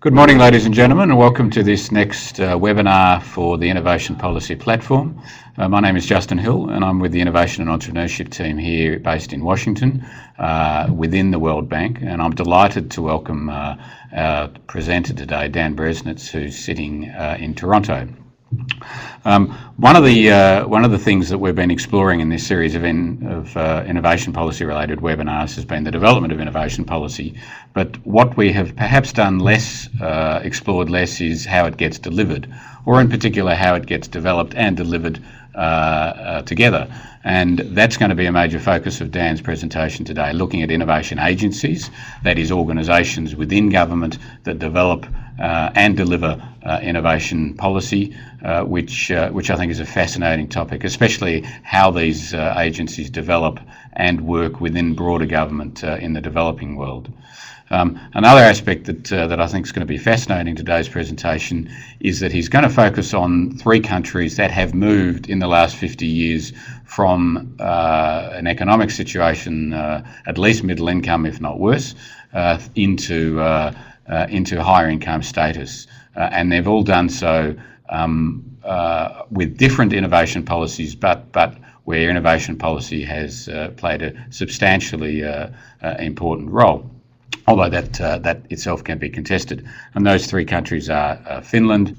Good morning, ladies and gentlemen, and welcome to this next webinar for the Innovation Policy Platform. My name is Justin Hill, and I'm with the Innovation and Entrepreneurship team here based in Washington within the World Bank, and I'm delighted to welcome our presenter today, Dan Breznitz, who's sitting in Toronto. One of the things that we've been exploring in this series of innovation policy related webinars has been the development of innovation policy, but what we have perhaps done less, explored less, is how it gets delivered, or in particular how it gets developed and delivered together. And that's going to be a major focus of Dan's presentation today, looking at innovation agencies, that is organisations within government that develop and deliver innovation policy, which I think is a fascinating topic, especially how these agencies develop and work within broader government in the developing world. Another aspect that I think is going to be fascinating in today's presentation is that he's going to focus on three countries that have moved in the last 50 years from an economic situation, at least middle income, if not worse, into higher income status. And they've all done so with different innovation policies, but where innovation policy has played a substantially important role, although that itself can be contested. And those three countries are Finland.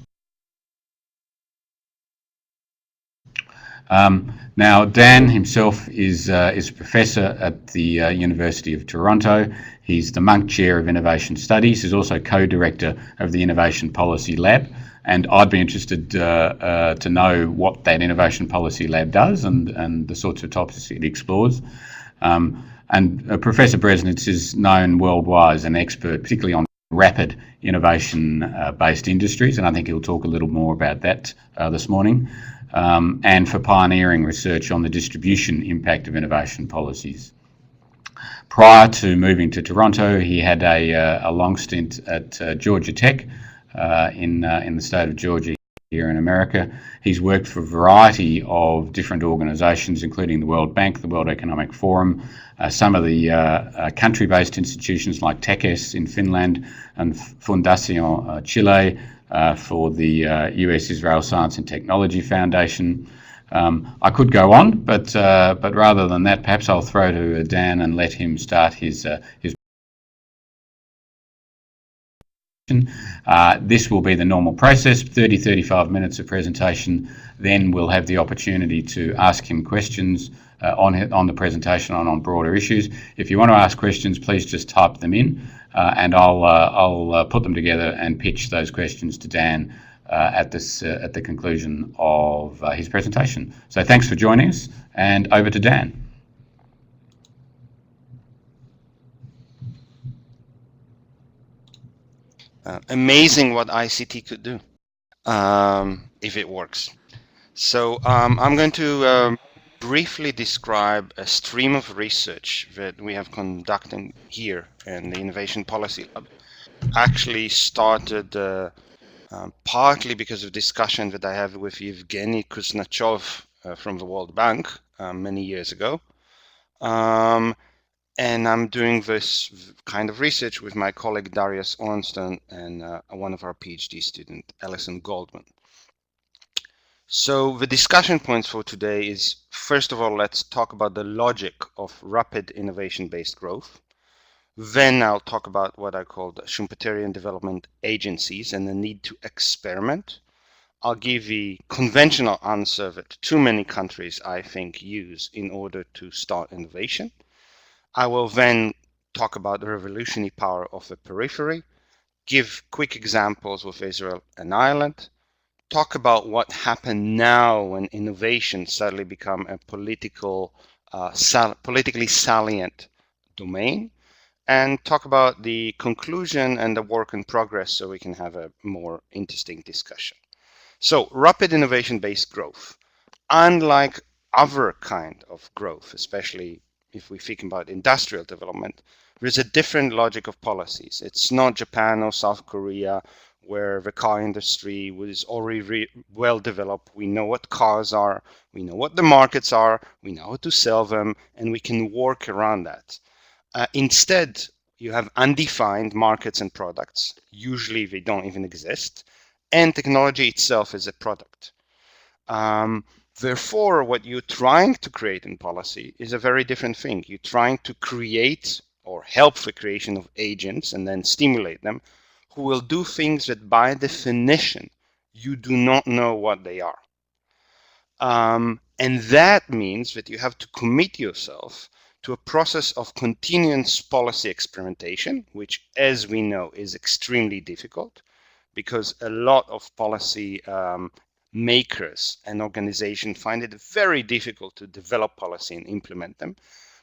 Now, Dan himself is a professor at the University of Toronto. He's the Monk Chair of Innovation Studies. He's also co-director of the Innovation Policy Lab. And I'd be interested to know what that Innovation Policy Lab does and the sorts of topics it explores. And Professor Breznitz is known worldwide as an expert, particularly on rapid innovation-based industries, and I think he'll talk a little more about that this morning, and for pioneering research on the distribution impact of innovation policies. Prior to moving to Toronto, he had a long stint at Georgia Tech in the state of Georgia here in America. He's worked for a variety of different organisations, including the World Bank, the World Economic Forum, some of the country-based institutions like TECES in Finland and Fundación Chile for the US Israel Science and Technology Foundation. I could go on, but rather than that, perhaps I'll throw to Dan and let him start his this will be the normal process, 30-35 minutes of presentation. Then we'll have the opportunity to ask him questions on the presentation and on broader issues. If you want to ask questions, please just type them in, and I'll put them together and pitch those questions to Dan at the conclusion of his presentation. So thanks for joining us, and over to Dan. Amazing what ICT could do if it works. So I'm going to briefly describe a stream of research that we have conducted here in the Innovation Policy Lab. Actually started partly because of discussion that I had with Evgeny Kuznachov from the World Bank many years ago. And I'm doing this kind of research with my colleague Darius Ornstein and one of our PhD students, Alison Goldman. So the discussion points for today is, first of all, let's talk about the logic of rapid innovation-based growth. Then I'll talk about what I call the Schumpeterian development agencies and the need to experiment. I'll give the conventional answer that too many countries, I think, use in order to start innovation. I will then talk about the revolutionary power of the periphery, give quick examples with Israel and Ireland, talk about what happened now when innovation suddenly become a politically salient domain, and talk about the conclusion and the work in progress so we can have a more interesting discussion. So, rapid innovation-based growth. Unlike other kind of growth, especially if we think about industrial development, there's a different logic of policies. It's not Japan or South Korea, where the car industry was already well developed. We know what cars are, we know what the markets are, we know how to sell them, and we can work around that. Instead, you have undefined markets and products. Usually they don't even exist. And technology itself is a product. Therefore, what you're trying to create in policy is a very different thing. You're trying to create or help the creation of agents and then stimulate them who will do things that by definition you do not know what they are. And that means that you have to commit yourself to a process of continuous policy experimentation, which, as we know, is extremely difficult because a lot of policy makers and organizations find it very difficult to develop policy and implement them.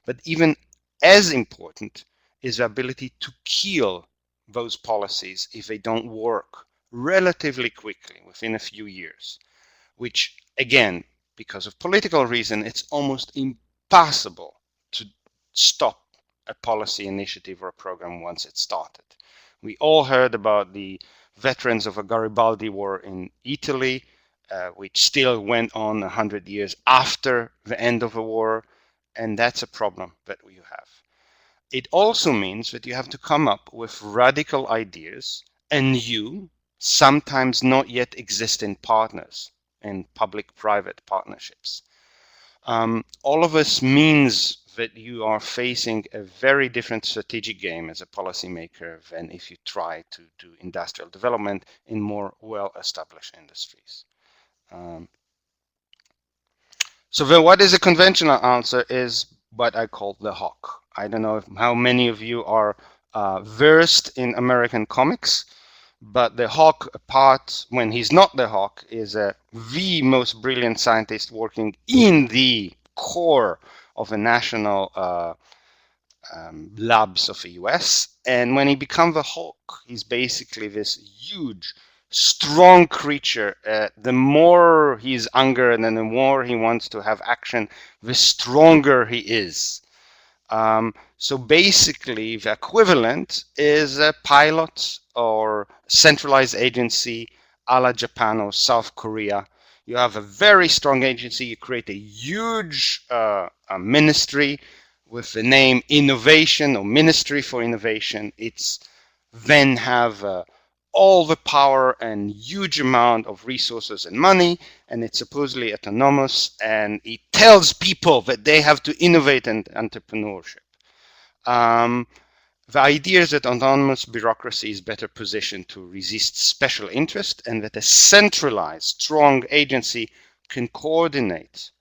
But even as important is the ability to kill those policies if they don't work relatively quickly within a few years, which again, because of political reason, it's almost impossible to stop a policy initiative or a program once it's started. We all heard about the veterans of a Garibaldi War in Italy, which still went on 100 years after the end of the war, and that's a problem that you have. It also means that you have to come up with radical ideas and you, sometimes not yet existent partners in public-private partnerships. All of this means that you are facing a very different strategic game as a policymaker than if you try to do industrial development in more well-established industries. So then what is a conventional answer is what I call the hawk. I don't know how many of you are versed in American comics, but the hawk, apart when he's not the hawk, is the most brilliant scientist working in the core of the national labs of the US. And when he becomes the hawk, he's basically this huge, strong creature. The more he's angered and the more he wants to have action, the stronger he is. So basically, the equivalent is a pilot or centralized agency a la Japan or South Korea. You have a very strong agency. You create a huge ministry with the name Innovation or Ministry for Innovation. It's then have all the power and huge amount of resources and money, and it's supposedly autonomous, and it tells people that they have to innovate in entrepreneurship. The idea is that autonomous bureaucracy is better positioned to resist special interest and that a centralized, strong agency can coordinate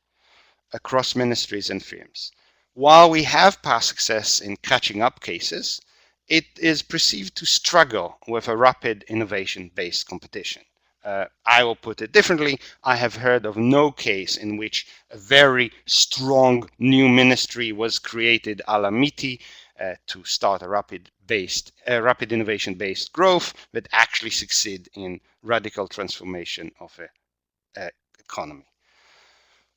across ministries and firms. While we have past success in catching up cases, it is perceived to struggle with a rapid innovation-based competition. I will put it differently. I have heard of no case in which a very strong new ministry was created a la MITI to start a rapid innovation-based growth that actually succeed in radical transformation of an economy.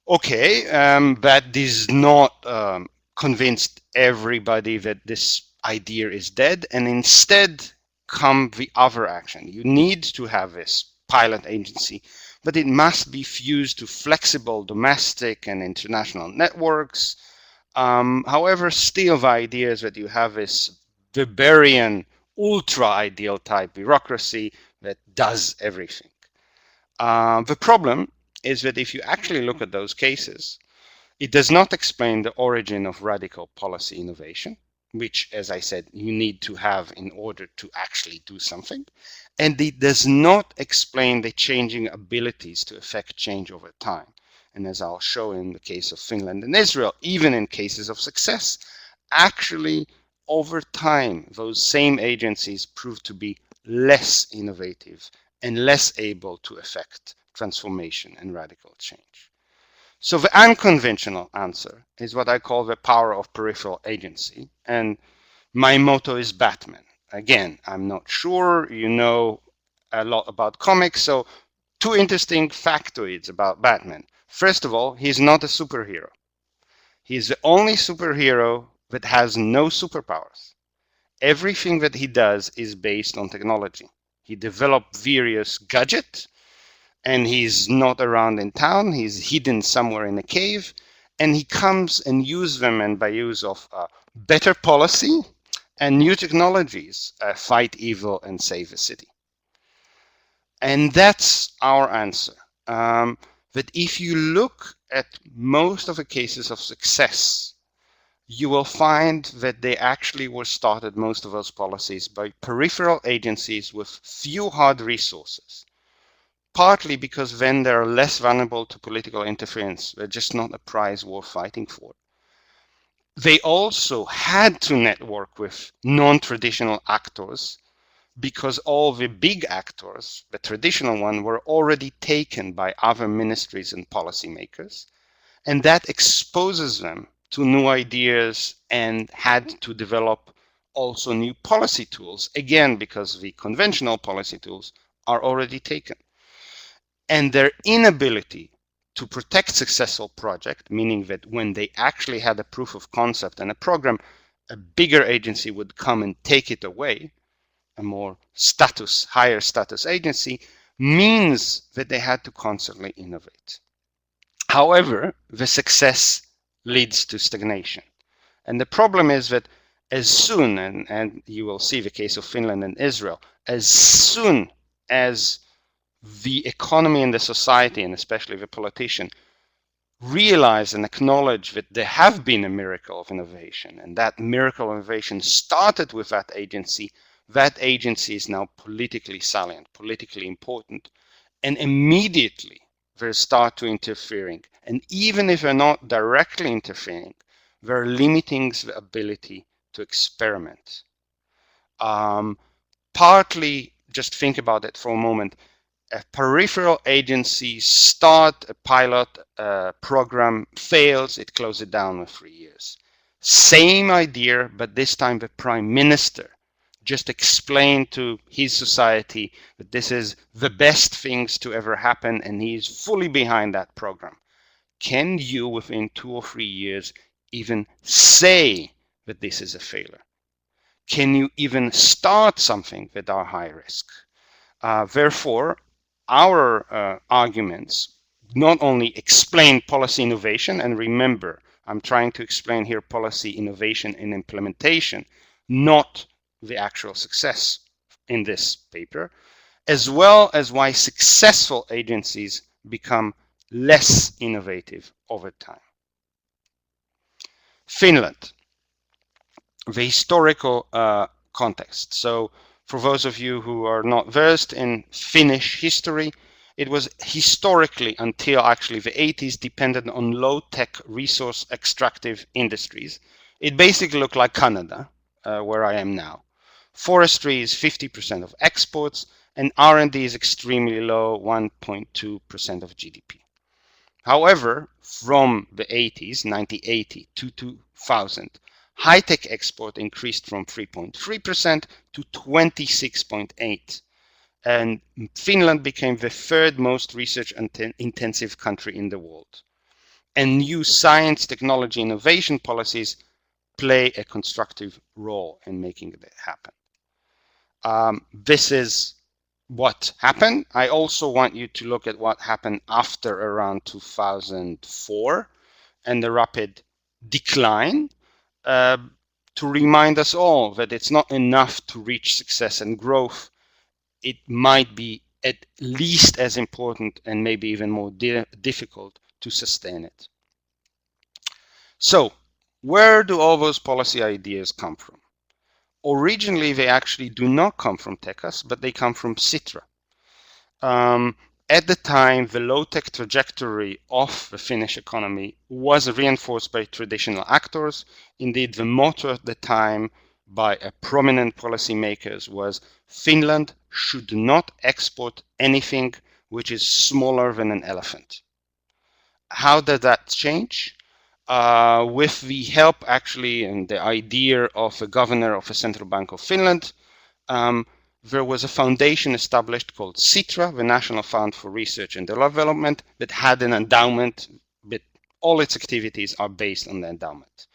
Okay, that does not convince everybody that this idea is dead, and instead come the other action. You need to have this pilot agency, but it must be fused to flexible domestic and international networks. However, still the idea is that you have this Weberian ultra-ideal type bureaucracy that does everything. The problem is that if you actually look at those cases, it does not explain the origin of radical policy innovation, which, as I said, you need to have in order to actually do something. And it does not explain the changing abilities to affect change over time. And as I'll show in the case of Finland and Israel, even in cases of success, actually over time, those same agencies prove to be less innovative and less able to affect transformation and radical change. So the unconventional answer is what I call the power of peripheral agency. And my motto is Batman. Again, I'm not sure you know a lot about comics, so two interesting factoids about Batman. First of all, he's not a superhero. He's the only superhero that has no superpowers. Everything that he does is based on technology. He developed various gadgets, and he's not around in town. He's hidden somewhere in a cave, and he comes and uses them, and by use of better policy and new technologies fight evil and save a city. And that's our answer. That if you look at most of the cases of success, you will find that they actually were started, most of those policies, by peripheral agencies with few hard resources. Partly because then they're less vulnerable to political interference. They're just not a prize worth fighting for. They also had to network with non-traditional actors because all the big actors, the traditional one, were already taken by other ministries and policymakers. And that exposes them to new ideas and had to develop also new policy tools, again, because the conventional policy tools are already taken. And their inability to protect successful project, meaning that when they actually had a proof of concept and a program, a bigger agency would come and take it away, a more higher status agency, means that they had to constantly innovate. However, the success leads to stagnation. And the problem is that as soon, and you will see the case of Finland and Israel, as soon as the economy and the society, and especially the politician, realize and acknowledge that there have been a miracle of innovation, and that miracle of innovation started with that agency is now politically salient, politically important, and immediately they start to interfering. And even if they're not directly interfering, they're limiting the ability to experiment. Partly, just think about it for a moment, a peripheral agency start a pilot program, fails, it closes it down in 3 years. Same idea, but this time the prime minister just explained to his society that this is the best things to ever happen and he is fully behind that program. Can you, within 2 or 3 years, even say that this is a failure? Can you even start something that are high risk? Therefore, our arguments not only explain policy innovation, and remember, I'm trying to explain here policy innovation and implementation, not the actual success in this paper, as well as why successful agencies become less innovative over time. Finland, the historical context. So for those of you who are not versed in Finnish history, it was historically, until actually the 80s, dependent on low-tech resource extractive industries. It basically looked like Canada, where I am now. Forestry is 50% of exports, and R&D is extremely low, 1.2% of GDP. However, from the 80s, 1980 to 2000, high-tech export increased from 3.3% to 26.8%. And Finland became the third most research-intensive country in the world. And new science, technology, innovation policies play a constructive role in making it happen. This is what happened. I also want you to look at what happened after around 2004 and the rapid decline, to remind us all that it's not enough to reach success and growth. It might be at least as important and maybe even more difficult to sustain it. So where do all those policy ideas come from? Originally, they actually do not come from TECAS, but they come from Sitra. At the time, the low-tech trajectory of the Finnish economy was reinforced by traditional actors. Indeed, the motto at the time by a prominent policymakers was Finland should not export anything which is smaller than an elephant. How did that change? With the help actually and the idea of the governor of the Central Bank of Finland, there was a foundation established called Sitra, the National Fund for Research and Development, that had an endowment, but all its activities are based on the endowment.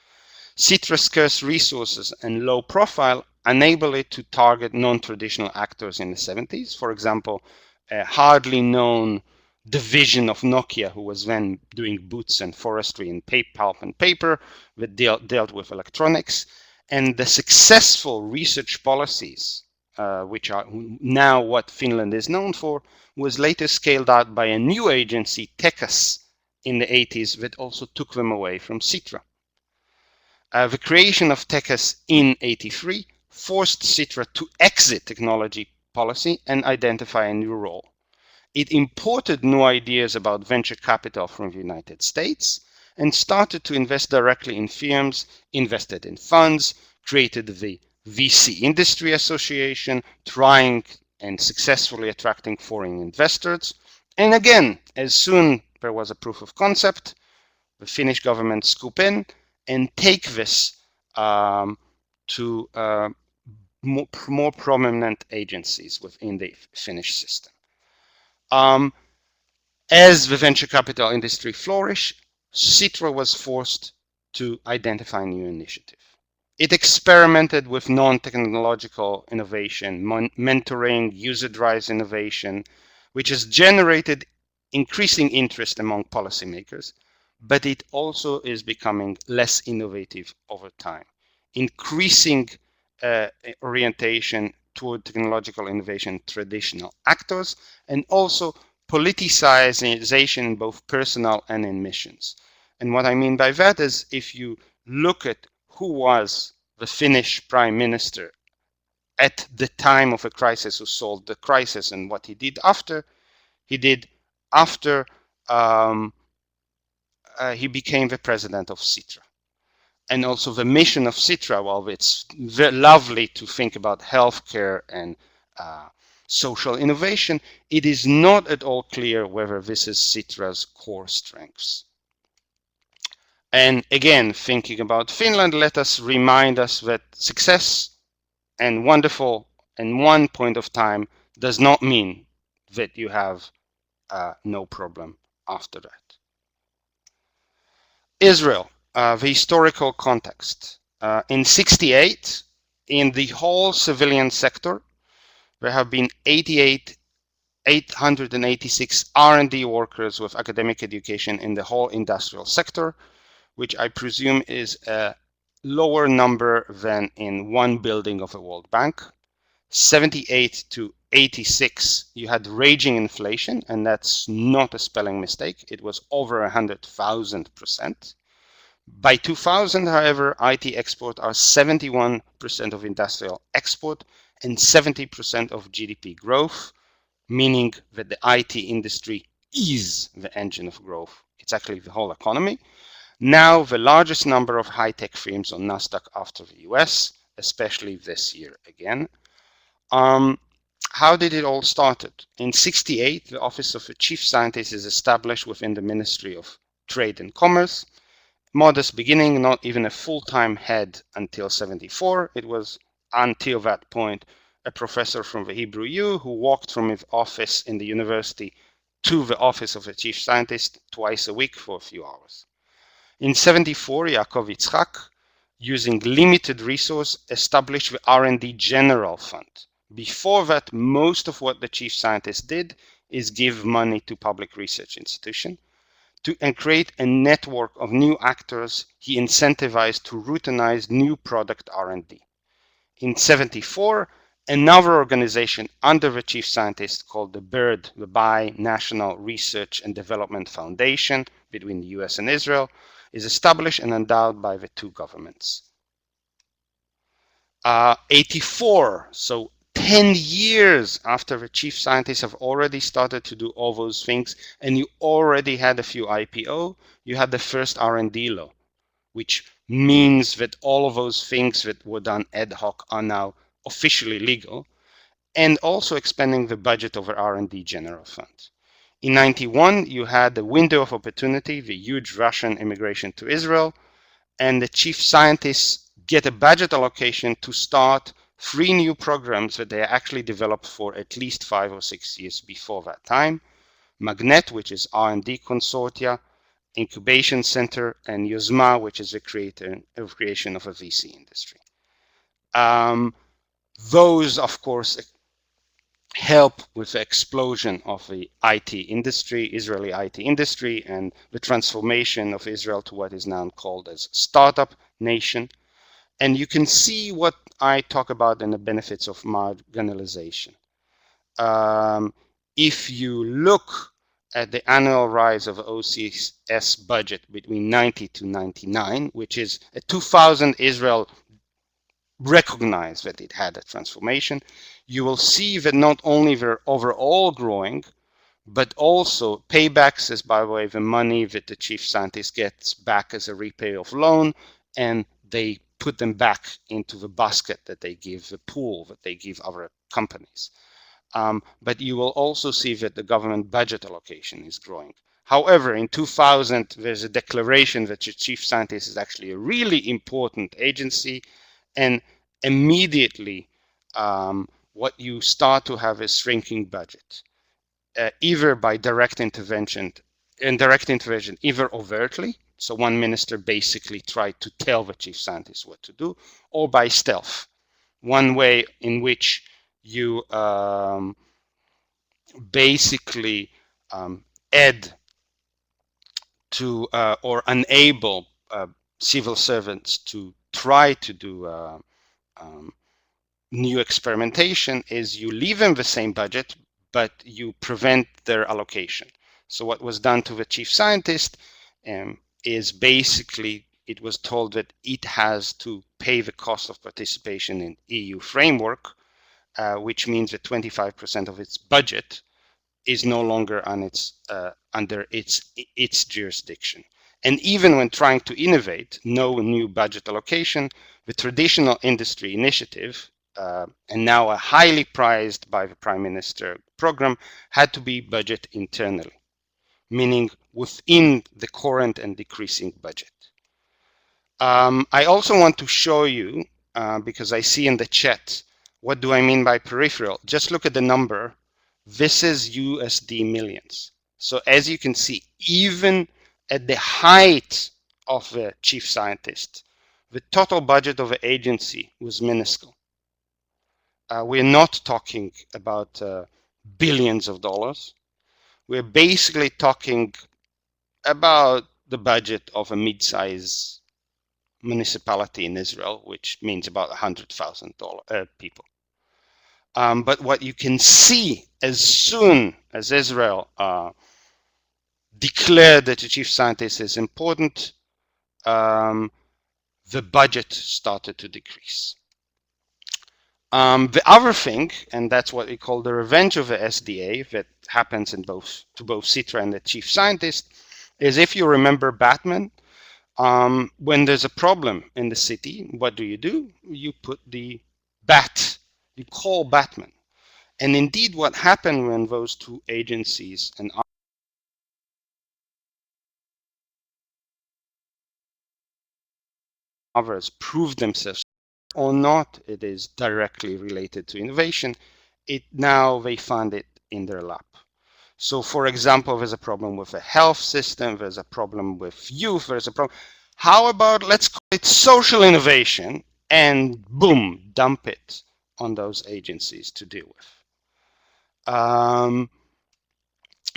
Citra's scarce resources and low profile enable it to target non-traditional actors in the 70s. For example, a hardly known division of Nokia, who was then doing boots and forestry and pulp and paper, that dealt with electronics. And the successful research policies, which are now what Finland is known for, was later scaled out by a new agency, Tekas, in the 80s that also took them away from Sitra. The creation of Tekas in 83 forced Sitra to exit technology policy and identify a new role. It imported new ideas about venture capital from the United States and started to invest directly in firms, invested in funds, created the VC Industry Association, trying and successfully attracting foreign investors. And again, as soon there was a proof of concept, the Finnish government scoop in and take this to more prominent agencies within the Finnish system. As the venture capital industry flourished, Sitra was forced to identify new initiative. It experimented with non-technological innovation, mentoring, user-driven innovation, which has generated increasing interest among policymakers, but it also is becoming less innovative over time. Increasing orientation toward technological innovation, traditional actors, and also politicization in both personnel and in missions. And what I mean by that is if you look at who was the Finnish prime minister at the time of a crisis, who solved the crisis, and what he did after, he became the president of Sitra. And also the mission of Sitra, while it's very lovely to think about healthcare and social innovation, it is not at all clear whether this is Sitra's core strengths. And again, thinking about Finland, let us remind us that success and wonderful in one point of time does not mean that you have no problem after that. Israel, the historical context. In 68, in the whole civilian sector, there have been 886 R&D workers with academic education in the whole industrial sector, which I presume is a lower number than in one building of a World Bank. 78 to 86, you had raging inflation, and that's not a spelling mistake. It was over 100,000%. By 2000, however, IT export are 71% of industrial export and 70% of GDP growth, meaning that the IT industry is the engine of growth. It's actually the whole economy. Now the largest number of high-tech firms on NASDAQ after the US, especially this year again. How did it all started? In 68, the office of the chief scientist is established within the Ministry of Trade and Commerce. Modest beginning, not even a full-time head until 74. It was until that point a professor from the Hebrew U who walked from his office in the university to the office of the chief scientist twice a week for a few hours. In 74, Yaakov Yitzchak, using limited resource, established the R&D General Fund. Before that, most of what the chief scientist did is give money to public research institutions. And create a network of new actors he incentivized to routinize new product R&D. In 74, another organization under the chief scientist called the BIRD, the Bi-National Research and Development Foundation between the US and Israel, is established and endowed by the two governments. 84, so 10 years after the chief scientists have already started to do all those things, and you already had a few IPO, you had the first R&D law, which means that all of those things that were done ad hoc are now officially legal, and also expanding the budget of the R&D General Fund. In 91, you had the window of opportunity, the huge Russian immigration to Israel, and the chief scientists get a budget allocation to start 3 new programs that they actually developed for at least 5 or 6 years before that time. Magnet, which is R&D consortia, Incubation Center, and Yozma, which is the creation of a VC industry. Those, of course, help with the explosion of the IT industry, Israeli IT industry, and the transformation of Israel to what is now called as startup nation. And you can see what I talk about in the benefits of marginalization. If you look at the annual rise of OCS budget between 90 to 99, which is a 2000 Israel recognized that it had a transformation, you will see that not only they're overall growing, but also paybacks is by way of the money that the chief scientist gets back as a repay of loan, and they put them back into the basket that they give, the pool that they give other companies. But you will also see that the government budget allocation is growing. However, in 2000, there's a declaration that the chief scientist is actually a really important agency, and immediately what you start to have is shrinking budget, either by direct intervention, either overtly, so one minister basically tried to tell the chief scientist what to do, or by stealth, one way in which you basically add to or enable civil servants to try to do new experimentation is you leave them the same budget, but you prevent their allocation. So what was done to the chief scientist is basically it was told that it has to pay the cost of participation in EU framework, which means that 25% of its budget is no longer on under its jurisdiction. And even when trying to innovate, no new budget allocation, the traditional industry initiative, and now a highly prized by the Prime Minister program, had to be budget internally, meaning within the current and decreasing budget. I also want to show you, because I see in the chat, what do I mean by peripheral? Just look at the number. This is USD millions. So as you can see, even at the height of the chief scientist, the total budget of the agency was minuscule. We're not talking about billions of dollars. We're basically talking about the budget of a mid-size municipality in Israel, which means about 100,000 people. But what you can see, as soon as Israel declared that the chief scientist is important, the budget started to decrease. The other thing, and that's what we call the revenge of the SDA, that happens in both Sitra and the chief scientist, is if you remember Batman, when there's a problem in the city, what do? You put the bat, you call Batman. And indeed, what happened when those two agencies and others proved themselves or not, it is directly related to innovation, now they find it in their lap. So for example, there's a problem with the health system, there's a problem with youth, there's a problem. How about let's call it social innovation, and boom, dump it on those agencies to deal with.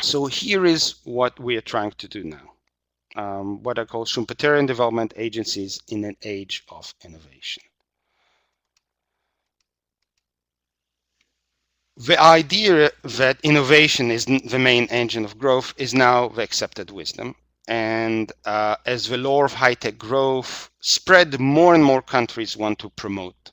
So here is what we are trying to do now, what I call Schumpeterian development agencies in an age of innovation. The idea that innovation is the main engine of growth is now the accepted wisdom. And as the law of high-tech growth spread, more and more countries want to promote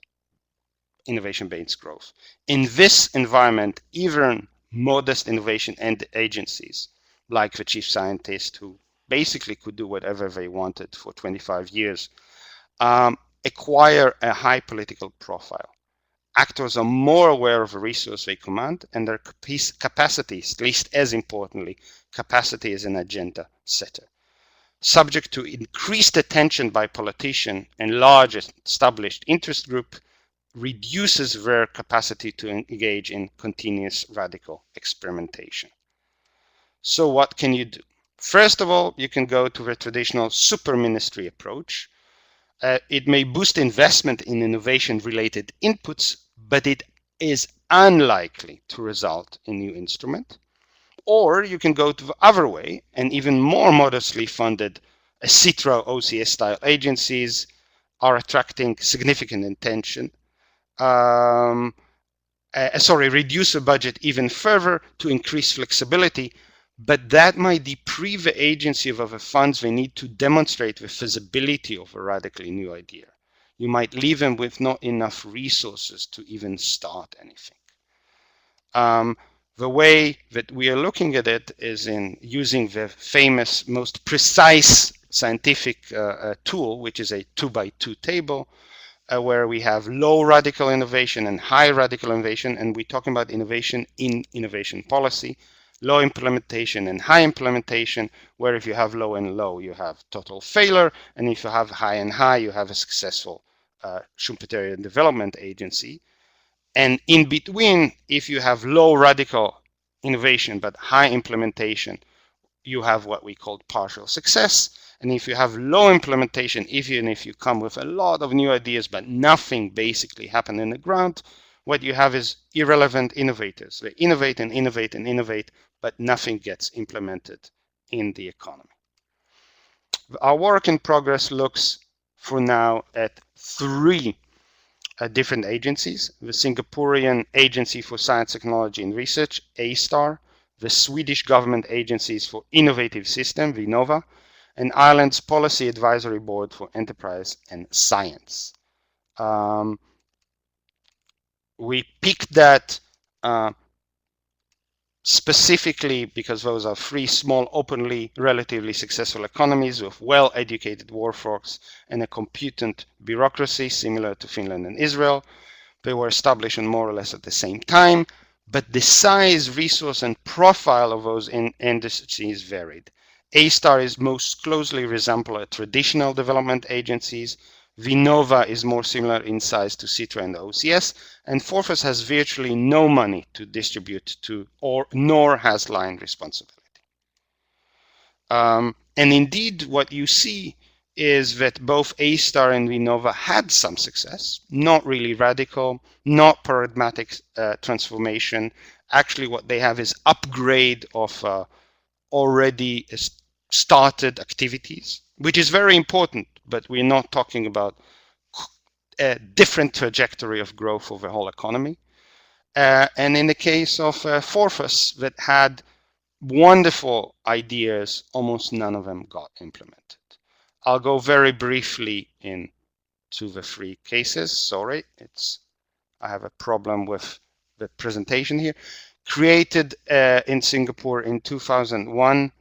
innovation-based growth. In this environment, even modest innovation and agencies, like the chief scientist, who basically could do whatever they wanted for 25 years, acquire a high political profile. Actors are more aware of the resource they command and their capacities, at least as importantly, capacity as an agenda setter. Subject to increased attention by politicians and large established interest group, reduces their capacity to engage in continuous radical experimentation. So what can you do? First of all, you can go to the traditional super ministry approach. It may boost investment in innovation-related inputs, but it is unlikely to result in new instrument. Or you can go to the other way and even more modestly funded Sitra OCS style agencies are attracting significant attention. Reduce the budget even further to increase flexibility, but that might deprive the agency of the funds they need to demonstrate the feasibility of a radically new idea. You might leave them with not enough resources to even start anything. The way that we are looking at it is in using the famous, most precise scientific tool, which is a 2x2 table, where we have low radical innovation and high radical innovation, and we're talking about innovation in innovation policy, low implementation and high implementation, where if you have low and low, you have total failure, and if you have high and high, you have a successful Schumpeterian development agency. And in between, if you have low radical innovation but high implementation, you have what we call partial success. And if you have low implementation, even if you come with a lot of new ideas but nothing basically happen in the ground, what you have is irrelevant innovators. They innovate and innovate and innovate, but nothing gets implemented in the economy. Our work in progress looks for now at three different agencies: the Singaporean Agency for Science, Technology and Research, A*STAR, the Swedish Government Agencies for Innovative System, VINNOVA, and Ireland's Policy Advisory Board for Enterprise and Science. We picked that specifically because those are three small, openly, relatively successful economies with well-educated workforce and a competent bureaucracy similar to Finland and Israel. They were established more or less at the same time, but the size, resource, and profile of those industries varied. A*STAR is most closely resemble a traditional development agencies. VINNOVA is more similar in size to Sitra and OCS, and Forfás has virtually no money to distribute to, nor has line responsibility. And indeed, what you see is that both A*STAR and VINNOVA had some success, not really radical, not paradigmatic transformation. Actually, what they have is upgrade of already started activities, which is very important, but we're not talking about a different trajectory of growth of the whole economy. And in the case of Forfás, that had wonderful ideas, almost none of them got implemented. I'll go very briefly into the three cases. Sorry, I have a problem with the presentation here. Created in Singapore in 2001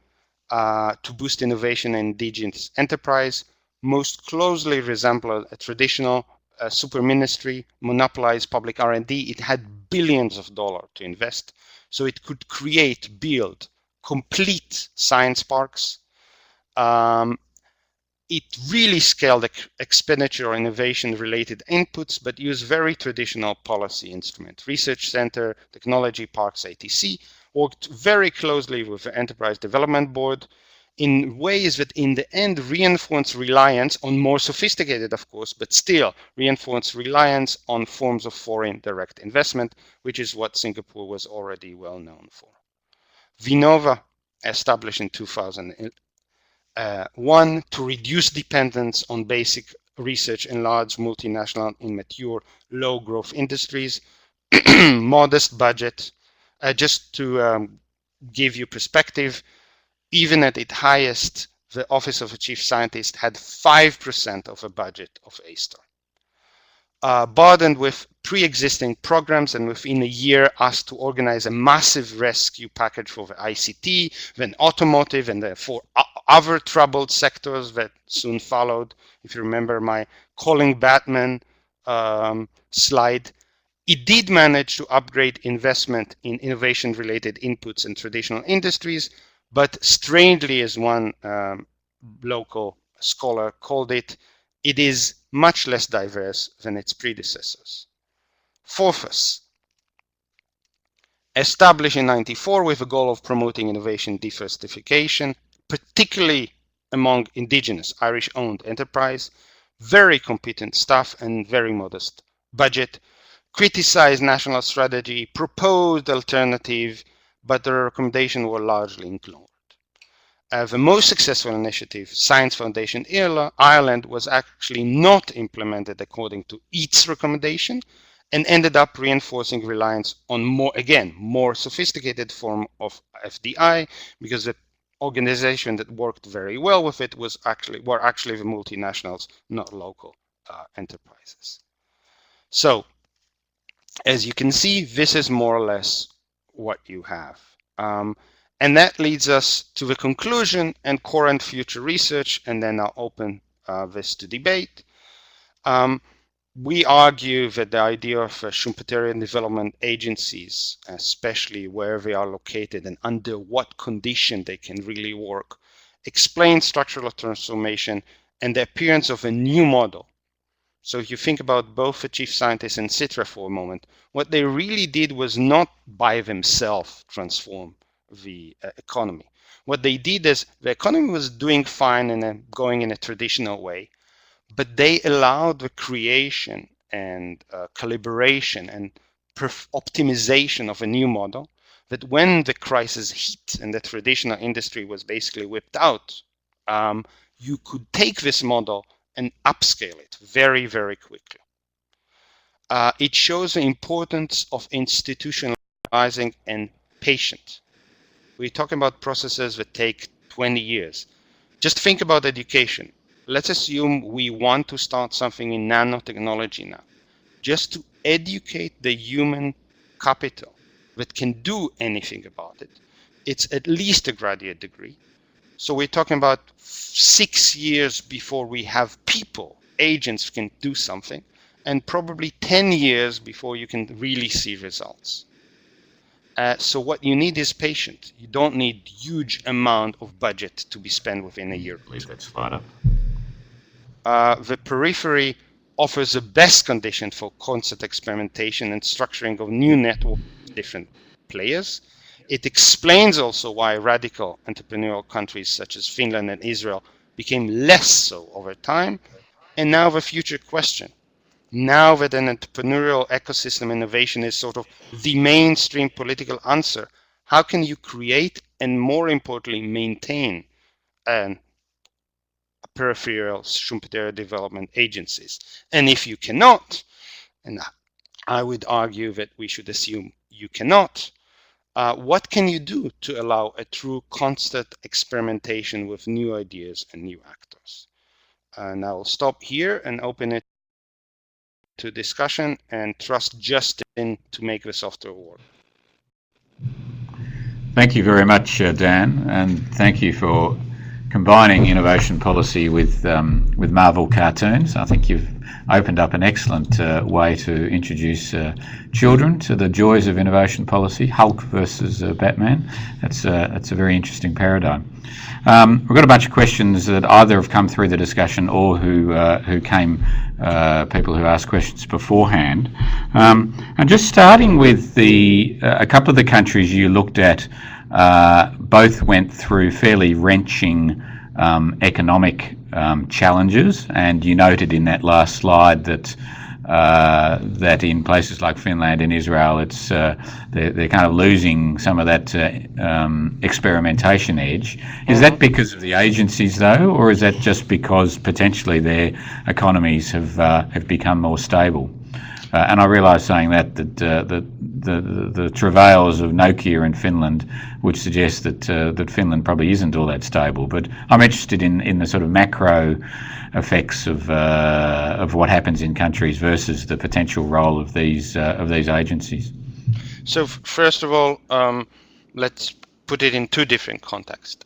to boost innovation in indigenous enterprise, most closely resemble a traditional super ministry, monopolized public R&D. It had billions of dollars to invest, so it could create, build complete science parks. It really scaled expenditure on innovation-related inputs, but used very traditional policy instruments. Research center, technology parks, ATC, worked very closely with the Enterprise Development Board in ways that in the end reinforce reliance on more sophisticated, of course, but still reinforce reliance on forms of foreign direct investment, which is what Singapore was already well known for. VINNOVA, established in 2001 to reduce dependence on basic research in large multinational immature low growth industries, modest budget. Just to give you perspective, even at its highest, the Office of the Chief Scientist had 5% of a budget of A*STAR. Burdened with pre-existing programs, and within a year asked to organize a massive rescue package for the ICT, then automotive, and therefore other troubled sectors that soon followed. If you remember my calling Batman slide, it did manage to upgrade investment in innovation-related inputs in traditional industries, but strangely, as one local scholar called it, it is much less diverse than its predecessors. Forfás, established in '94 with the goal of promoting innovation diversification, particularly among indigenous Irish-owned enterprise, very competent staff and very modest budget, criticized national strategy, proposed alternative, but the recommendations were largely ignored. The most successful initiative, Science Foundation Ireland, was actually not implemented according to its recommendation and ended up reinforcing reliance on more sophisticated form of FDI, because the organization that worked very well with it were actually the multinationals, not local enterprises. So as you can see, this is more or less what you have. And that leads us to the conclusion and current future research, and then I'll open this to debate. We argue that the idea of Schumpeterian development agencies, especially where they are located and under what condition they can really work, explains structural transformation and the appearance of a new model. So if you think about both the chief scientists and Sitra for a moment, what they really did was not by themselves transform the economy. What they did is the economy was doing fine and going in a traditional way, but they allowed the creation and calibration and optimization of a new model that when the crisis hit and the traditional industry was basically whipped out, you could take this model and upscale it very, very quickly. It shows the importance of institutionalizing and patience. We're talking about processes that take 20 years. Just think about education. Let's assume we want to start something in nanotechnology now. Just to educate the human capital that can do anything about it, it's at least a graduate degree. So we're talking about 6 years before we have people, agents can do something, and probably 10 years before you can really see results. So what you need is patience. You don't need huge amount of budget to be spent within a year. Leave that slide up. The periphery offers the best condition for constant experimentation and structuring of new networks of different players. It explains also why radical entrepreneurial countries such as Finland and Israel became less so over time. And now the future question. Now that an entrepreneurial ecosystem innovation is sort of the mainstream political answer, how can you create and, more importantly, maintain peripheral Schumpeterian development agencies? And if you cannot, and I would argue that we should assume you cannot, what can you do to allow a true constant experimentation with new ideas and new actors? And I will stop here and open it to discussion and trust Justin to make the software work. Thank you very much, Dan, and thank you for combining innovation policy with Marvel cartoons. I think you've opened up an excellent way to introduce children to the joys of innovation policy. Hulk versus Batman. That's a very interesting paradigm. We've got a bunch of questions that either have come through the discussion or who came, people who asked questions beforehand. And just starting with a couple of the countries you looked at, both went through fairly wrenching economic challenges, and you noted in that last slide that that in places like Finland and Israel, it's they're kind of losing some of that experimentation edge. Is that because of the agencies though, or is that just because potentially their economies have become more stable? And I realise saying that the travails of Nokia in Finland would suggest that Finland probably isn't all that stable. But I'm interested in the sort of macro effects of what happens in countries versus the potential role of these agencies. So first of all, let's put it in two different contexts.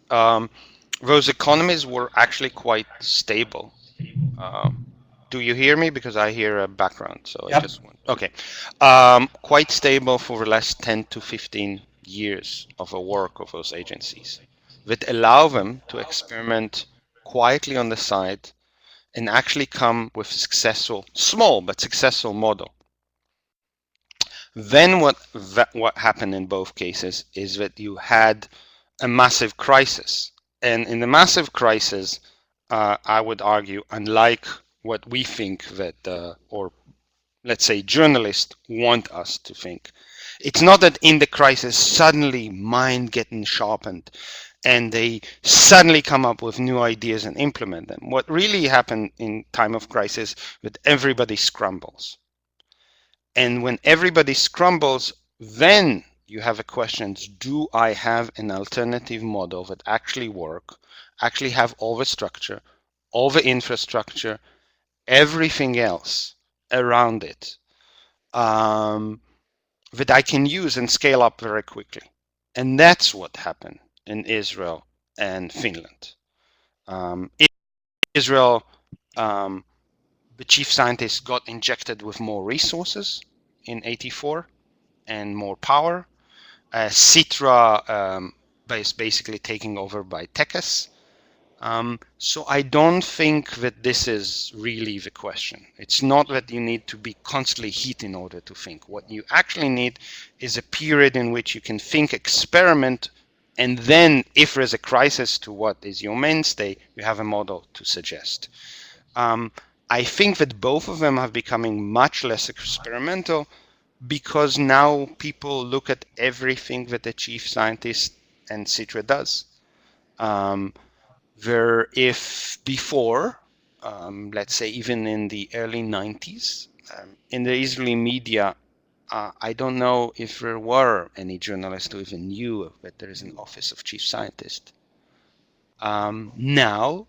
Those economies were actually quite stable. Do you hear me? Because I hear a background. So yep. I just want. Okay. Quite stable for the last 10 to 15 years of a work of those agencies that allow them to experiment quietly on the side and actually come with successful, small but successful model. Then what happened in both cases is that you had a massive crisis. And in the massive crisis, I would argue, unlike what we think that, or let's say, journalists want us to think. It's not that in the crisis suddenly mind getting sharpened and they suddenly come up with new ideas and implement them. What really happened in time of crisis, that everybody scrambles. And when everybody scrambles, then you have a question, do I have an alternative model that actually work, actually have all the structure, all the infrastructure, everything else around it, that I can use and scale up very quickly. And that's what happened in Israel and Finland. Israel, the chief scientist got injected with more resources in '84 and more power. Sitra is basically taking over by Tekes. So I don't think that this is really the question. It's not that you need to be constantly heat in order to think. What you actually need is a period in which you can think, experiment, and then if there's a crisis to what is your mainstay, you have a model to suggest. I think that both of them are becoming much less experimental because now people look at everything that the chief scientist and Sitra does. Where if before, let's say even in the early 90s, in the Israeli media, I don't know if there were any journalists who even knew that there is an office of chief scientist. Now,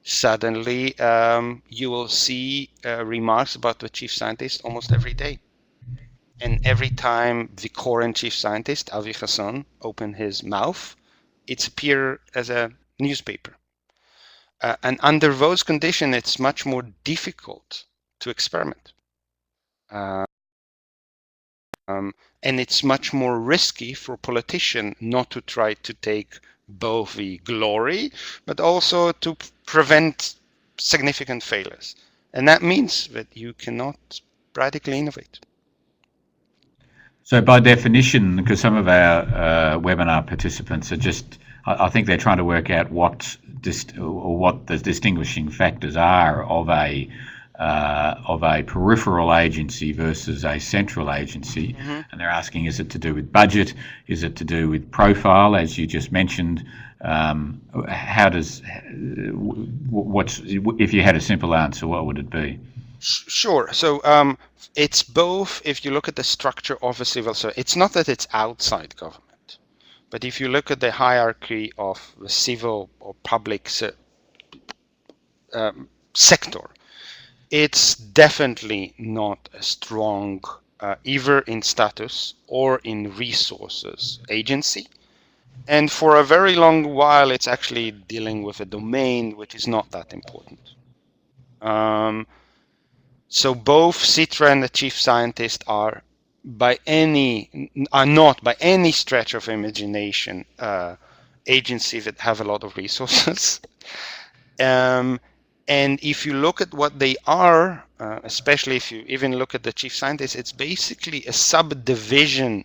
suddenly, you will see remarks about the chief scientist almost every day. And every time the current chief scientist, Avi Hassan, opened his mouth, it's appear as a newspaper. And under those conditions, it's much more difficult to experiment. And it's much more risky for a politician not to try to take both the glory, but also to prevent significant failures. And that means that you cannot radically innovate. So by definition, because some of our webinar participants are just, I think they're trying to work out what the distinguishing factors are of a peripheral agency versus a central agency, and they're asking, is it to do with budget? Is it to do with profile, as you just mentioned? How does if you had a simple answer, what would it be? Sure. So it's both. If you look at the structure of a civil service, it's not that it's outside government, but if you look at the hierarchy of the civil or public sector, it's definitely not a strong, either in status or in resources agency. And for a very long while, it's actually dealing with a domain which is not that important. So both Sitra and the chief scientist are not by any stretch of imagination agencies that have a lot of resources. And if you look at what they are, especially if you even look at the chief scientist, it's basically a subdivision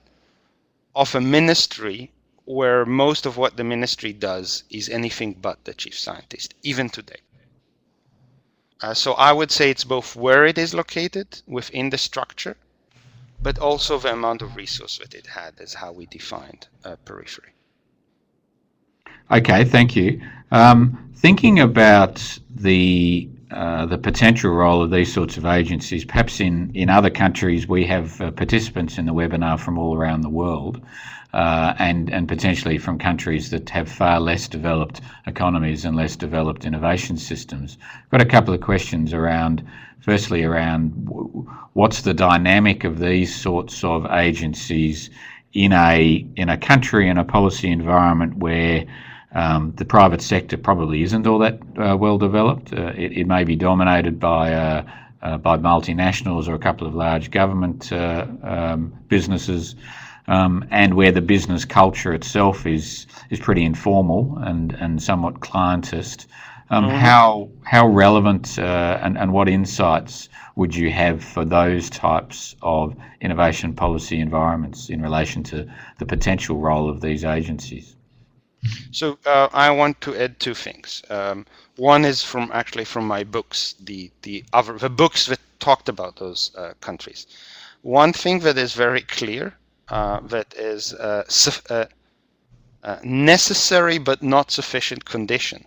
of a ministry where most of what the ministry does is anything but the chief scientist, even today. So I would say it's both where it is located within the structure, but also the amount of resource that it had is how we defined periphery. Okay, thank you. Thinking about the potential role of these sorts of agencies, perhaps in other countries we have participants in the webinar from all around the world, and potentially from countries that have far less developed economies and less developed innovation systems. I've got a couple of questions around, firstly around what's the dynamic of these sorts of agencies in a country, in a policy environment where the private sector probably isn't all that well developed. It may be dominated by multinationals or a couple of large government businesses, and where the business culture itself is pretty informal and somewhat clientist. How relevant and what insights would you have for those types of innovation policy environments in relation to the potential role of these agencies? So I want to add two things. One is from my books, the books that talked about those countries. One thing that is very clear, that is necessary but not sufficient condition,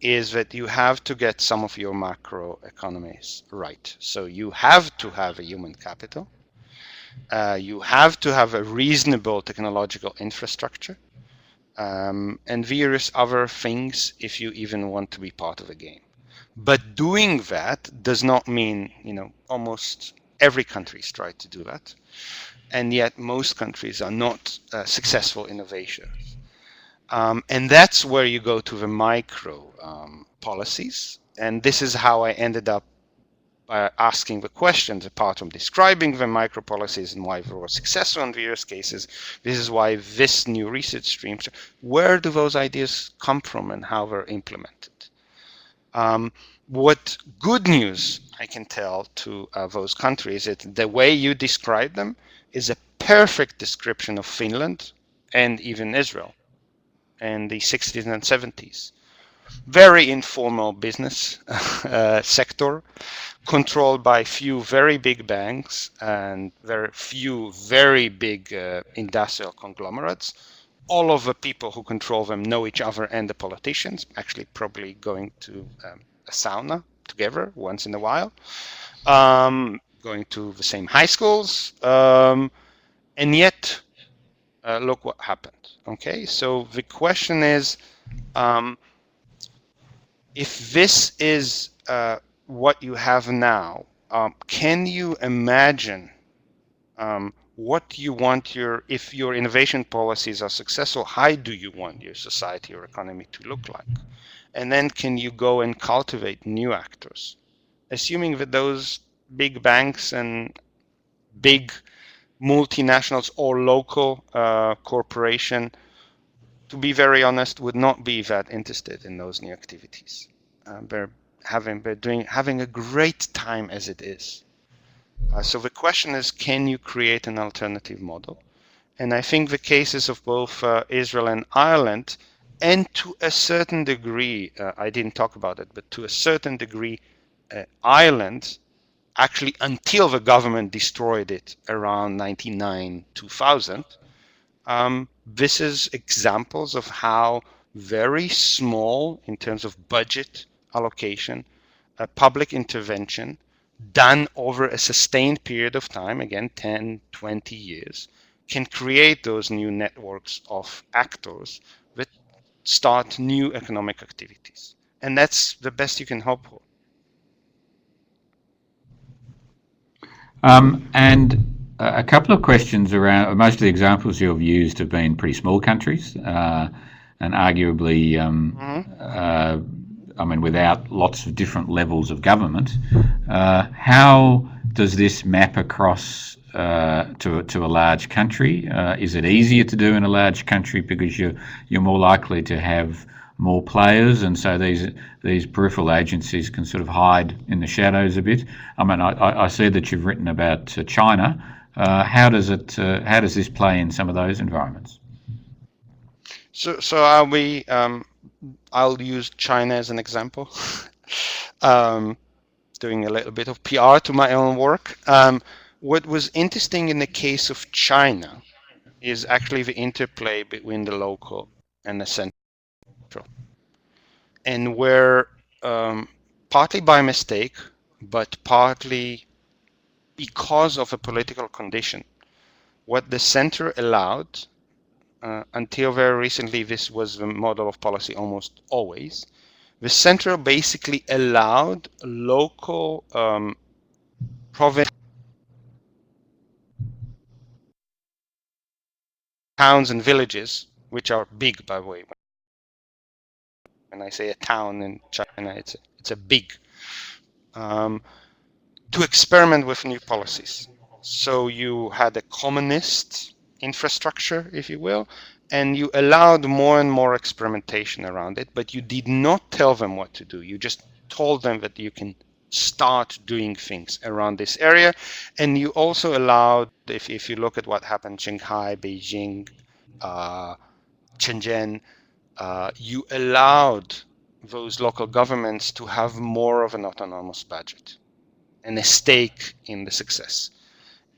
is that you have to get some of your macro economies right. So you have to have a human capital. You have to have a reasonable technological infrastructure, and various other things if you even want to be part of a game. But doing that does not mean, almost every country's tried to do that, and yet most countries are not successful innovators. And that's where you go to the micro policies. And this is how I ended up asking the questions, apart from describing the micro policies and why they were successful in various cases. This is why this new research stream, where do those ideas come from and how they're implemented? What good news I can tell to those countries is the way you describe them is a perfect description of Finland and even Israel in the 60s and 70s. Very informal business sector, controlled by few very big banks and very few very big industrial conglomerates. All of the people who control them know each other and the politicians, actually probably going to a sauna together once in a while, going to the same high schools, and yet look what happened. Okay, so the question is, if this is what you have now, can you imagine what you want if your innovation policies are successful, how do you want your society or economy to look like? And then can you go and cultivate new actors? Assuming that those big banks and big multinationals or local corporation, to be very honest, would not be that interested in those new activities. They're having a great time as it is. So the question is, can you create an alternative model? And I think the cases of both Israel and Ireland, and to a certain degree, I didn't talk about it, but to a certain degree, Ireland, actually until the government destroyed it around 1999, 2000, this is examples of how very small in terms of budget allocation, public intervention done over a sustained period of time, again 10, 20 years, can create those new networks of actors that start new economic activities. And that's the best you can hope for. And a couple of questions around, most of the examples you've used have been pretty small countries, and arguably, I mean, without lots of different levels of government. How does this map across to a large country? Is it easier to do in a large country because you're more likely to have more players, and so these peripheral agencies can sort of hide in the shadows a bit? I mean, I see that you've written about China. How does this play in some of those environments? So I'll use China as an example. Doing a little bit of PR to my own work. What was interesting in the case of China is actually the interplay between the local and the central, and where partly by mistake, but partly because of a political condition, what the center allowed, until very recently this was the model of policy almost always, the center basically allowed local province towns and villages, which are big, by the way. When I say a town in China, it's a big, to experiment with new policies. So you had a communist infrastructure, if you will, and you allowed more and more experimentation around it, but you did not tell them what to do. You just told them that you can start doing things around this area. And you also allowed, if you look at what happened in Shanghai, Beijing, Shenzhen, you allowed those local governments to have more of an autonomous budget. and a stake in the success.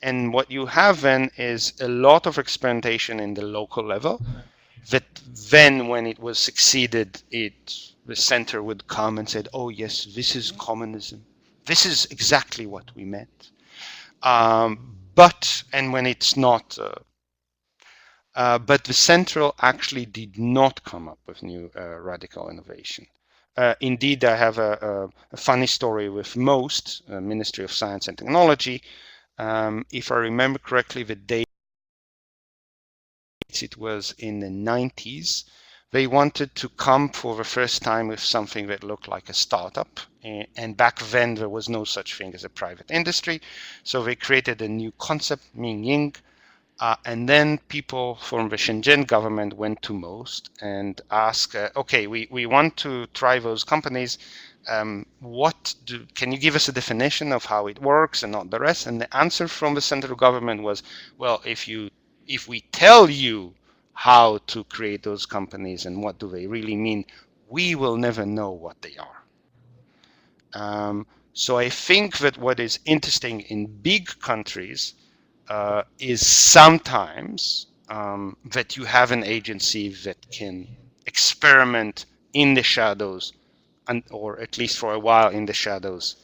And what you have then is a lot of experimentation in the local level that then when it was succeeded, the center would come and said, oh yes, this is communism. This is exactly what we meant. And when it's not, but the central actually did not come up with new radical innovation. Indeed, I have a funny story with MOST, Ministry of Science and Technology. If I remember correctly, the date it was in the 90s. They wanted to come for the first time with something that looked like a startup. And back then there was no such thing as a private industry. So they created a new concept, Mingying. And then people from the Shenzhen government went to MOST and asked, okay, we want to try those companies. Can you give us a definition of how it works and not the rest? And the answer from the central government was, well, if we tell you how to create those companies and what do they really mean, we will never know what they are. So I think that what is interesting in big countries is sometimes that you have an agency that can experiment in the shadows, or at least for a while in the shadows,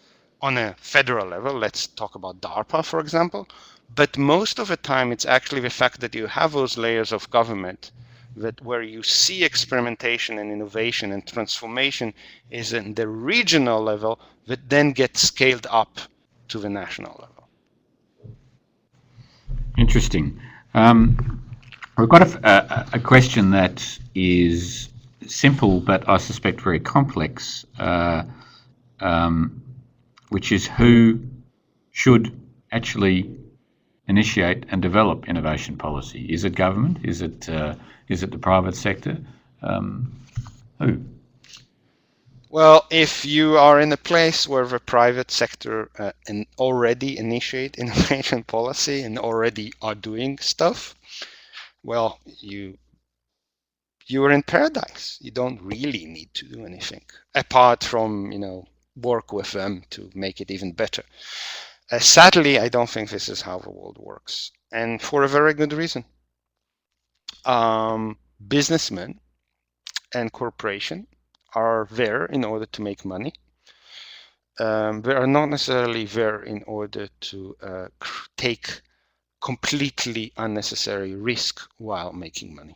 on a federal level. Let's talk about DARPA, for example. But most of the time, it's actually the fact that you have those layers of government that where you see experimentation and innovation and transformation is in the regional level that then gets scaled up to the national level. Interesting. We've got a question that is simple, but I suspect very complex, which is who should actually initiate and develop innovation policy? Is it government? Is it the private sector? Who? Well, if you are in a place where the private sector already initiate innovation policy and already are doing stuff, well, you are in paradise. You don't really need to do anything apart from, work with them to make it even better. Sadly, I don't think this is how the world works, and for a very good reason. Businessmen and corporation are there in order to make money. They are not necessarily there in order to take completely unnecessary risk while making money.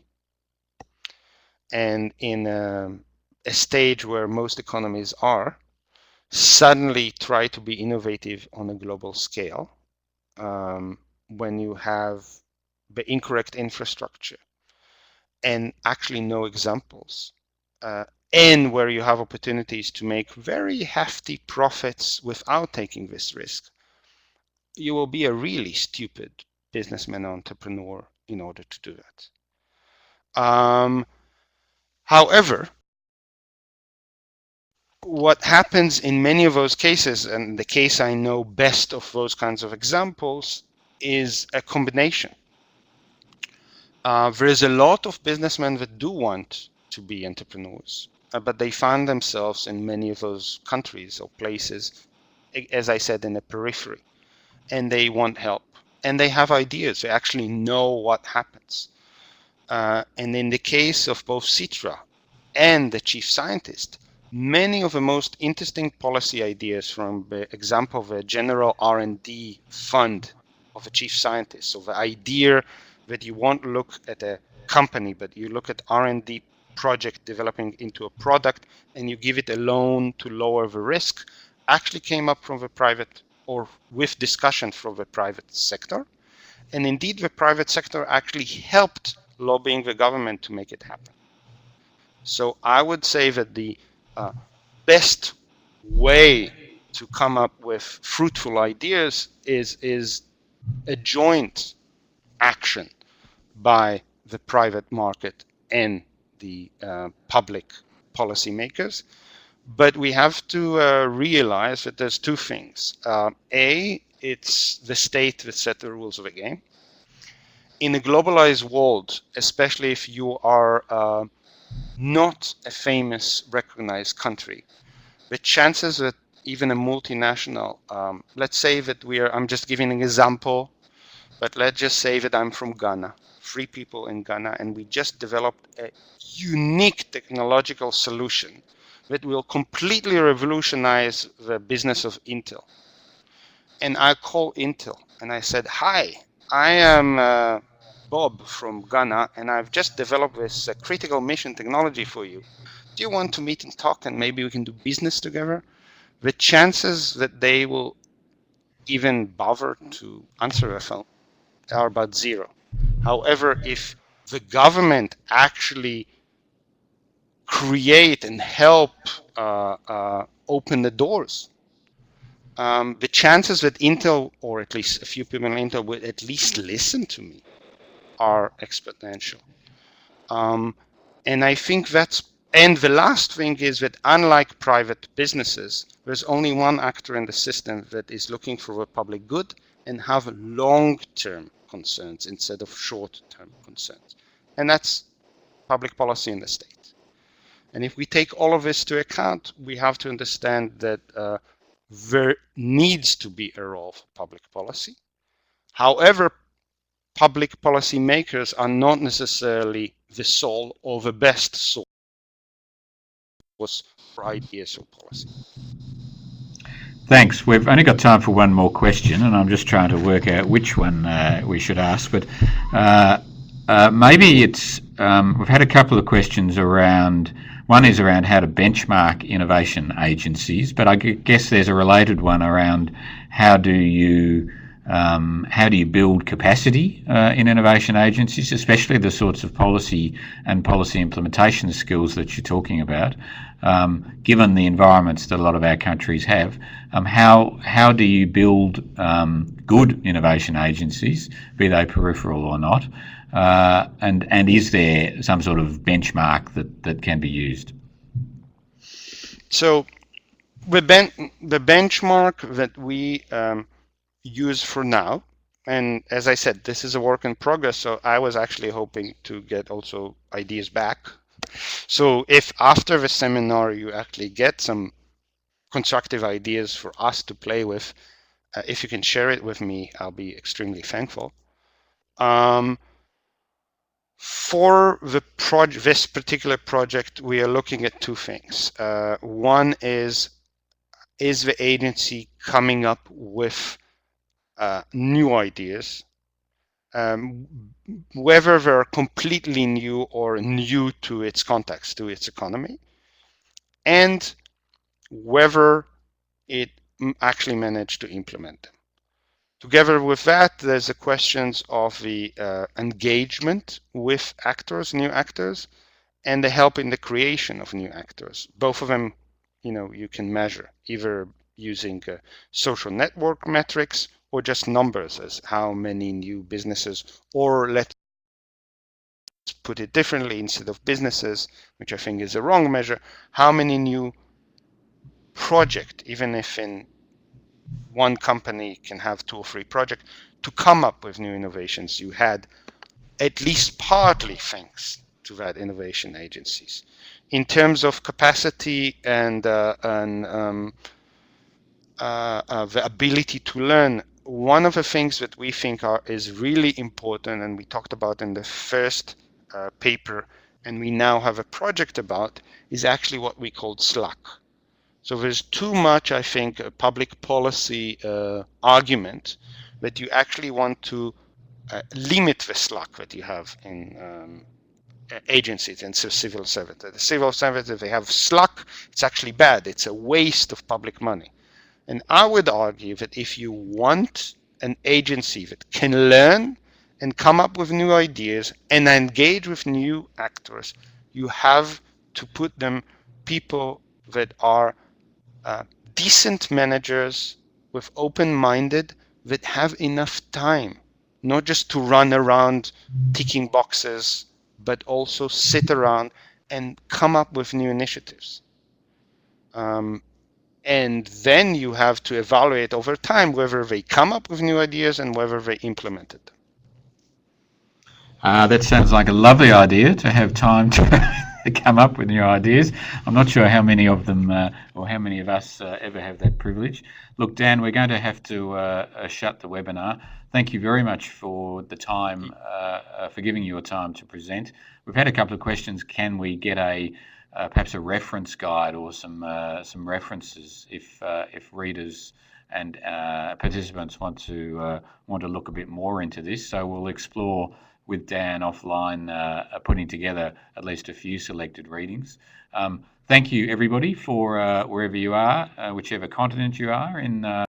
And in a stage where most economies are, suddenly try to be innovative on a global scale when you have the incorrect infrastructure and actually no examples, and where you have opportunities to make very hefty profits without taking this risk, you will be a really stupid businessman or entrepreneur in order to do that. However, what happens in many of those cases, and the case I know best of those kinds of examples, is a combination. There is a lot of businessmen that do want to be entrepreneurs, but they find themselves in many of those countries or places, as I said, in the periphery, and they want help. And they have ideas, they actually know what happens. And in the case of both Sitra and the chief scientist, many of the most interesting policy ideas from the example of a general R&D fund of a chief scientist. So the idea that you won't look at a company, but you look at R&D project developing into a product and you give it a loan to lower the risk, actually came up from the private, or with discussion from the private sector. And indeed, the private sector actually helped lobbying the government to make it happen. So I would say that the best way to come up with fruitful ideas is a joint action by the private market and the public policymakers. But we have to realize that there's two things. It's the state that set the rules of the game. In a globalized world, especially if you are not a famous, recognized country, the chances that even a multinational, let's say that I'm just giving an example, but let's just say that I'm from Ghana, 3 people in Ghana, and we just developed a unique technological solution that will completely revolutionize the business of Intel. And I call Intel and I said, hi, I am Bob from Ghana, and I've just developed this critical mission technology for you. Do you want to meet and talk, and maybe we can do business together? The chances that they will even bother to answer a phone are about 0. However, if the government actually create and help open the doors, the chances that Intel, or at least a few people in Intel, would at least listen to me are exponential. And I think and the last thing is that unlike private businesses, there's only one actor in the system that is looking for the public good and have long-term concerns instead of short-term concerns. And that's public policy in the state. And if we take all of this to account, we have to understand that there needs to be a role for public policy. However, public policy makers are not necessarily the sole or the best source for ideas or policy. Thanks. We've only got time for one more question, and I'm just trying to work out which one we should ask. But maybe it's we've had a couple of questions around. One is around how to benchmark innovation agencies, but I guess there's a related one around how do you build capacity in innovation agencies, especially the sorts of policy and policy implementation skills that you're talking about, given the environments that a lot of our countries have. How do you build good innovation agencies, be they peripheral or not? And is there some sort of benchmark that can be used? So the benchmark that we use for now, and as I said, this is a work in progress, so I was actually hoping to get also ideas back. So if after the seminar you actually get some constructive ideas for us to play with, if you can share it with me, I'll be extremely thankful. For this particular project, we are looking at 2 things. One is the agency coming up with new ideas, whether they're completely new or new to its context, to its economy, and whether it actually managed to implement them. Together with that, there's the questions of the engagement with actors, new actors, and the help in the creation of new actors. Both of them, you can measure, either using social network metrics or just numbers as how many new businesses, or let's put it differently, instead of businesses, which I think is a wrong measure, how many new projects, even if in one company can have 2 or 3 projects, to come up with new innovations you had, at least partly thanks to that innovation agencies. In terms of capacity and the ability to learn, one of the things that we think is really important, and we talked about in the first paper, and we now have a project about, is actually what we call slack. So there's too much, I think, a public policy argument that you actually want to limit the slack that you have in agencies and civil service. The civil service, if they have slack, it's actually bad. It's a waste of public money. And I would argue that if you want an agency that can learn and come up with new ideas and engage with new actors, you have to put them people that are decent managers with open-minded, that have enough time, not just to run around ticking boxes, but also sit around and come up with new initiatives. And then you have to evaluate over time whether they come up with new ideas and whether they implemented them. That sounds like a lovely idea to have time to come up with new ideas. I'm not sure how many of them or how many of us ever have that privilege. Look, Dan, we're going to have to shut the webinar. Thank you very much for the time, for giving your time to present. We've had a couple of questions. Can we get perhaps a reference guide or some references if readers and participants want to look a bit more into this? So we'll explore with Dan offline, putting together at least a few selected readings. Thank you, everybody, for wherever you are, whichever continent you are in,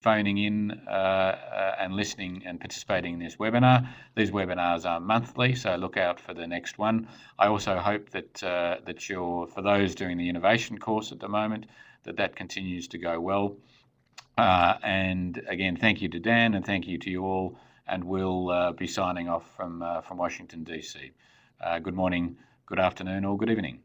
phoning in and listening and participating in this webinar. These webinars are monthly, so look out for the next one. I also hope that for those doing the innovation course at the moment, that continues to go well. And again, thank you to Dan and thank you to you all. And we'll be signing off from Washington, DC. Good morning, good afternoon, or good evening.